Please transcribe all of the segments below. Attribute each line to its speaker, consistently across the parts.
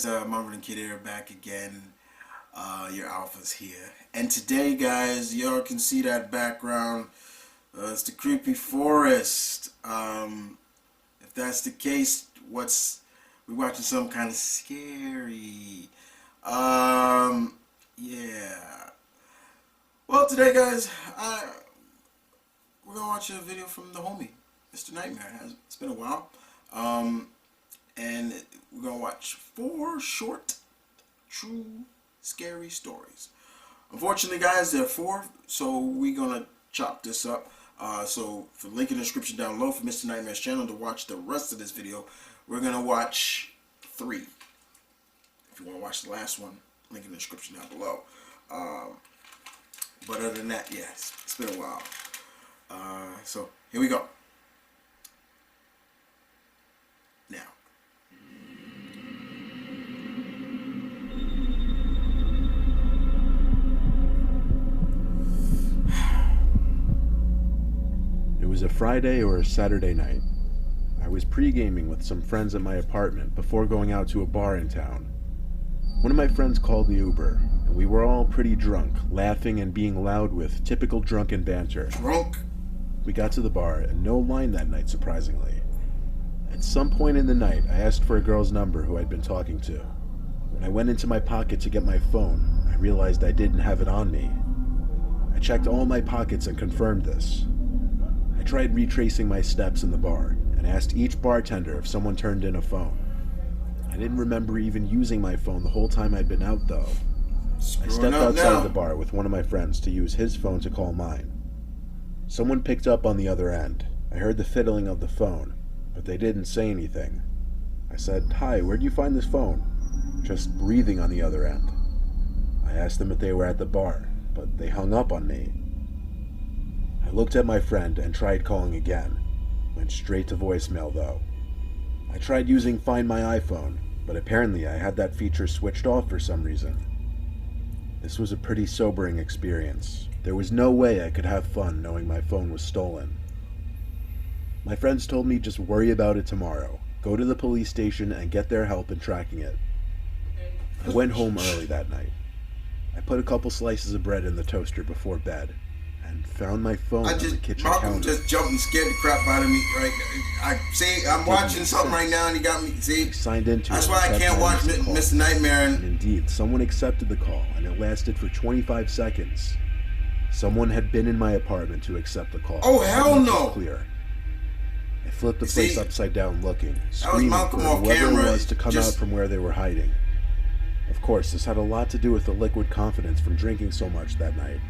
Speaker 1: M.V.K here, back again. Your alpha's here, and today, guys, y'all can see that background. It's the creepy forest. If that's the case, we're watching something kind of scary. Yeah. Well, today, guys, we're gonna watch a video from the homie, Mr. Nightmare. It's been a while. And we're gonna watch 4 short, true, scary stories. Unfortunately, guys, there are 4, so we're gonna chop this up. So for the link in the description down below for Mr. Nightmare's channel to watch the rest of this video, we're gonna watch 3. If you want to watch the last one, link in the description down below. But other than that, yes, it's been a while. So here we go. Now.
Speaker 2: It was a Friday or a Saturday night. I was pre-gaming with some friends at my apartment before going out to a bar in town. One of my friends called the Uber, and we were all pretty drunk, laughing and being loud with typical drunken banter.
Speaker 1: Drunk?
Speaker 2: We got to the bar, and no line that night, surprisingly. At some point in the night, I asked for a girl's number who I'd been talking to. When I went into my pocket to get my phone, I realized I didn't have it on me. I checked all my pockets and confirmed this. I tried retracing my steps in the bar and asked each bartender if someone turned in a phone. I didn't remember even using my phone the whole time I'd been out, though. I stepped outside of the bar with one of my friends to use his phone to call mine. Someone picked up on the other end. I heard the fiddling of the phone, but they didn't say anything. I said, "Hi, where'd you find this phone?" Just breathing on the other end. I asked them if they were at the bar, but they hung up on me. I looked at my friend and tried calling again. Went straight to voicemail, though. I tried using Find My iPhone, but apparently I had that feature switched off for some reason. This was a pretty sobering experience. There was no way I could have fun knowing my phone was stolen. My friends told me just worry about it tomorrow. Go to the police station and get their help in tracking it. I went home early that night. I put a couple slices of bread in the toaster before bed and found my phone on the kitchen
Speaker 1: Malcolm
Speaker 2: counter.
Speaker 1: just jumped and scared the crap out of me. Right? I'm watching something right now, and he got me. See,
Speaker 2: I signed into
Speaker 1: that's
Speaker 2: it
Speaker 1: why
Speaker 2: and
Speaker 1: I
Speaker 2: checked
Speaker 1: can't
Speaker 2: my
Speaker 1: watch
Speaker 2: missed call.
Speaker 1: Mr. Nightmare.
Speaker 2: And indeed, someone accepted the call, and it lasted for 25 seconds. Someone had been in my apartment to accept the call.
Speaker 1: Oh, hell
Speaker 2: That much was
Speaker 1: no!
Speaker 2: Clear. I flipped the place upside down looking,
Speaker 1: That was
Speaker 2: screaming
Speaker 1: Malcolm
Speaker 2: for
Speaker 1: off
Speaker 2: whoever
Speaker 1: camera.
Speaker 2: it was to come out from where they were hiding. Of course, this had a lot to do with the liquid confidence from drinking so much that night.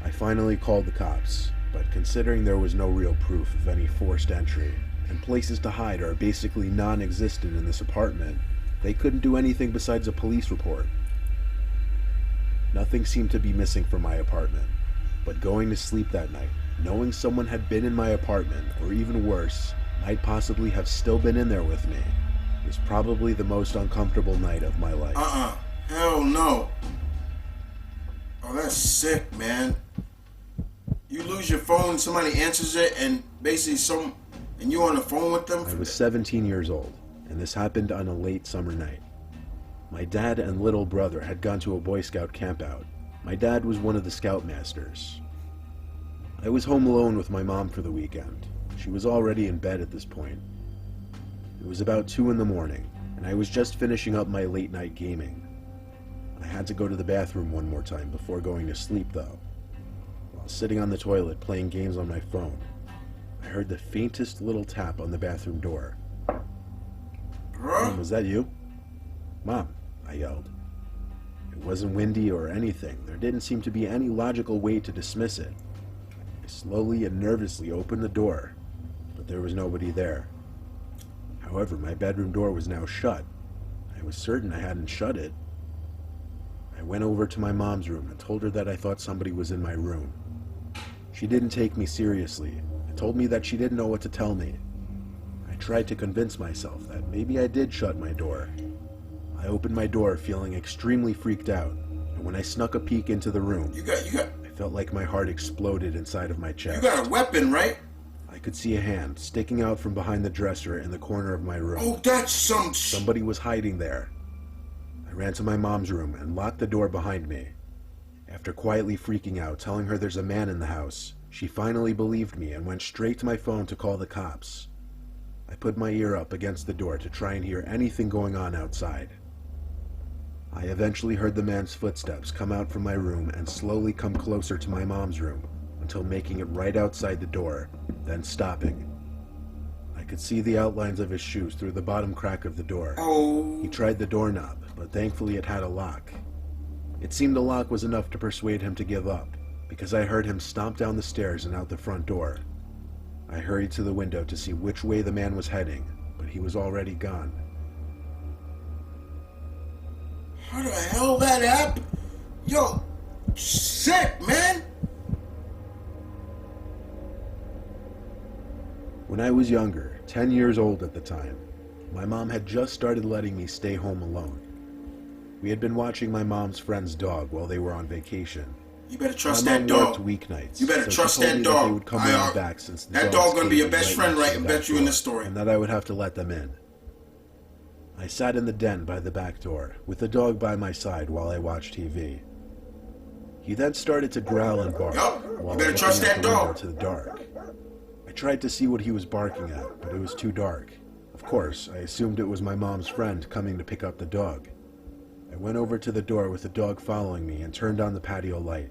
Speaker 2: I finally called the cops, but considering there was no real proof of any forced entry, and places to hide are basically non-existent in this apartment, they couldn't do anything besides a police report. Nothing seemed to be missing from my apartment, but going to sleep that night, knowing someone had been in my apartment, or even worse, might possibly have still been in there with me, was probably the most uncomfortable night of my life.
Speaker 1: Hell no. Oh, that's sick, man. You lose your phone, somebody answers it, and basically and you're on the phone with them?
Speaker 2: I was 17 years old, and this happened on a late summer night. My dad and little brother had gone to a Boy Scout campout. My dad was one of the scoutmasters. I was home alone with my mom for the weekend. She was already in bed at this point. It was about 2 in the morning, and I was just finishing up my late night gaming. I had to go to the bathroom one more time before going to sleep, though. While sitting on the toilet playing games on my phone, I heard the faintest little tap on the bathroom door. "Mom, was that you?" "Mom," I yelled. It wasn't windy or anything. There didn't seem to be any logical way to dismiss it. I slowly and nervously opened the door, but there was nobody there. However, my bedroom door was now shut. I was certain I hadn't shut it. I went over to my mom's room and told her that I thought somebody was in my room. She didn't take me seriously and told me that she didn't know what to tell me. I tried to convince myself that maybe I did shut my door. I opened my door feeling extremely freaked out, and when I snuck a peek into the room, I felt like my heart exploded inside of my chest.
Speaker 1: You got a weapon, right?
Speaker 2: I could see a hand sticking out from behind the dresser in the corner of my room.
Speaker 1: Oh, that's
Speaker 2: Somebody was hiding there. I ran to my mom's room and locked the door behind me. After quietly freaking out, telling her there's a man in the house, she finally believed me and went straight to my phone to call the cops. I put my ear up against the door to try and hear anything going on outside. I eventually heard the man's footsteps come out from my room and slowly come closer to my mom's room until making it right outside the door, then stopping. I could see the outlines of his shoes through the bottom crack of the door.
Speaker 1: Oh.
Speaker 2: He tried the doorknob, but thankfully it had a lock. It seemed the lock was enough to persuade him to give up, because I heard him stomp down the stairs and out the front door. I hurried to the window to see which way the man was heading, but he was already gone.
Speaker 1: How the hell that happened? Yo, sick, man.
Speaker 2: When I was younger, 10 years old at the time, my mom had just started letting me stay home alone. We had been watching my mom's friend's dog while they were on vacation.
Speaker 1: You better trust
Speaker 2: my
Speaker 1: that
Speaker 2: mom
Speaker 1: dog.
Speaker 2: worked weeknights.
Speaker 1: You better
Speaker 2: so
Speaker 1: trust
Speaker 2: she told
Speaker 1: that
Speaker 2: me
Speaker 1: dog.
Speaker 2: They would come around back since the
Speaker 1: that
Speaker 2: dog's
Speaker 1: dog gonna be
Speaker 2: cage
Speaker 1: your
Speaker 2: was
Speaker 1: best friend,
Speaker 2: next
Speaker 1: right?
Speaker 2: to
Speaker 1: And
Speaker 2: the
Speaker 1: bet
Speaker 2: back
Speaker 1: you in
Speaker 2: door,
Speaker 1: this story.
Speaker 2: and that I would have to let them in. I sat in the den by the back door, with the dog by my side while I watched TV. He then started to growl and bark
Speaker 1: Yup,
Speaker 2: while
Speaker 1: you better
Speaker 2: looking
Speaker 1: trust
Speaker 2: out
Speaker 1: that
Speaker 2: the window
Speaker 1: dog.
Speaker 2: to the dark. I tried to see what he was barking at, but it was too dark. Of course, I assumed it was my mom's friend coming to pick up the dog. I went over to the door with the dog following me and turned on the patio light.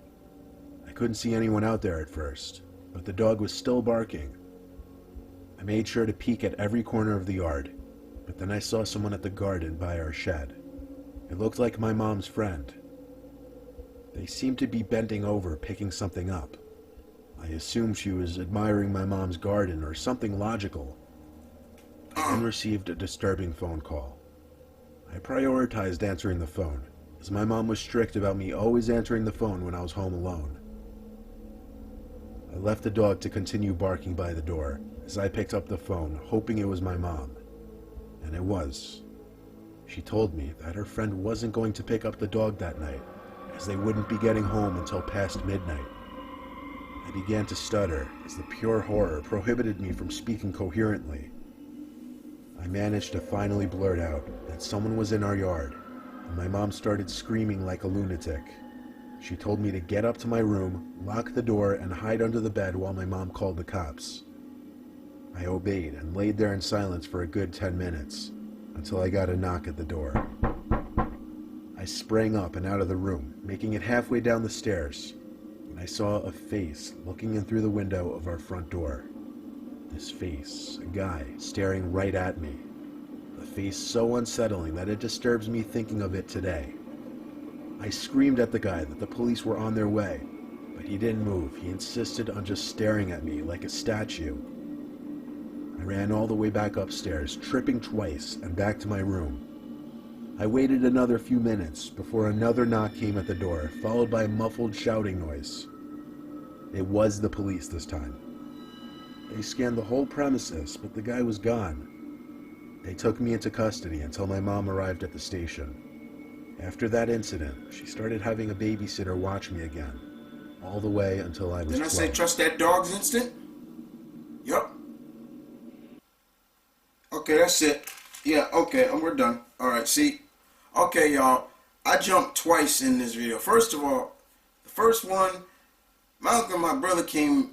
Speaker 2: I couldn't see anyone out there at first, but the dog was still barking. I made sure to peek at every corner of the yard, but then I saw someone at the garden by our shed. It looked like my mom's friend. They seemed to be bending over, picking something up. I assumed she was admiring my mom's garden or something logical. I then received a disturbing phone call. I prioritized answering the phone, as my mom was strict about me always answering the phone when I was home alone. I left the dog to continue barking by the door as I picked up the phone, hoping it was my mom. And it was. She told me that her friend wasn't going to pick up the dog that night, as they wouldn't be getting home until past midnight. I began to stutter as the pure horror prohibited me from speaking coherently. I managed to finally blurt out that someone was in our yard, and my mom started screaming like a lunatic. She told me to get up to my room, lock the door, and hide under the bed while my mom called the cops. I obeyed and laid there in silence for a good 10 minutes, until I got a knock at the door. I sprang up and out of the room, making it halfway down the stairs, when I saw a face looking in through the window of our front door. This face, a guy, staring right at me. A face so unsettling that it disturbs me thinking of it today. I screamed at the guy that the police were on their way, but he didn't move. He insisted on just staring at me like a statue. I ran all the way back upstairs, tripping twice, and back to my room. I waited another few minutes before another knock came at the door, followed by a muffled shouting noise. It was the police this time. They scanned the whole premises, but the guy was gone. They took me into custody until my mom arrived at the station. After that incident, she started having a babysitter watch me again, all the way until I was 12.
Speaker 1: Didn't I say trust that dog's instinct? Yup. Okay, that's it. Yeah, okay, and we're done. Alright, see? Okay, y'all. I jumped twice in this video. First of all, the first one, my uncle and my brother came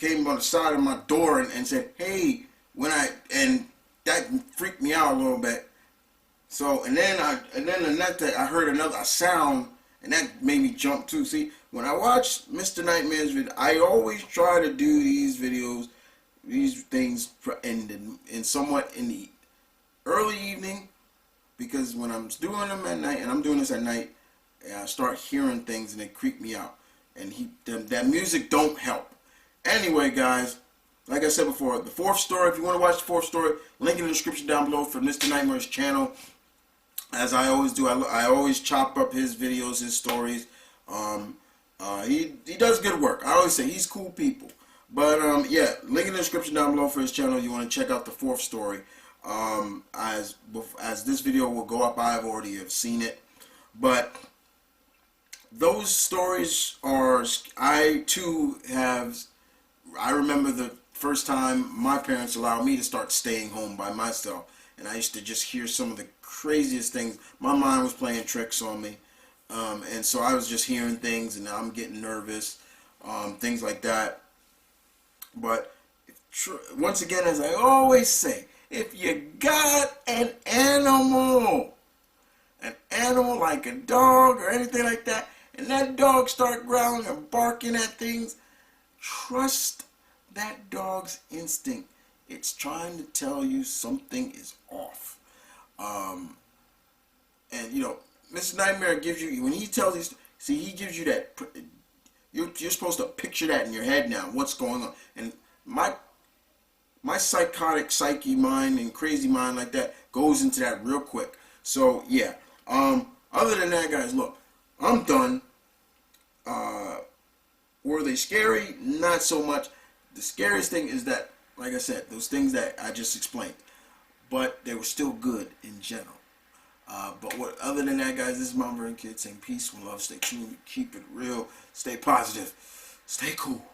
Speaker 1: on the side of my door and said, hey, and that freaked me out a little bit. So, and then the next day I heard a sound, and that made me jump too. See, when I watch Mr. Nightmare's video, I always try to do these videos, these things in somewhat in the early evening, because when I'm doing them at night, and I'm doing this at night, and I start hearing things and they creep me out, and that music don't help. Anyway, guys, like I said before, the fourth story, if you want to watch the fourth story, link in the description down below for Mr. Nightmare's channel. As I always do, I always chop up his videos, his stories. He does good work. I always say he's cool people. But yeah, link in the description down below for his channel. You want to check out the fourth story. As this video will go up, I've already have seen it. But those stories are, I remember the first time my parents allowed me to start staying home by myself. And I used to just hear some of the craziest things. My mind was playing tricks on me. And so I was just hearing things, and I'm getting nervous, things like that. But once again, as I always say, if you got an animal like a dog or anything like that, and that dog start growling and barking at things, trust that dog's instinct. It's trying to tell you something is off. And you know, Mr. Nightmare gives you, when he tells you, see, he gives you that. You're supposed to picture that in your head now. What's going on? And my psychotic psyche mind and crazy mind like that goes into that real quick. So yeah. Other than that, guys, look, I'm done. Were they scary? Not so much. The scariest thing is that, like I said, those things that I just explained. But they were still good in general. But other than that, guys, this is M.V.K saying peace, love, stay tuned, keep it real, stay positive, stay cool.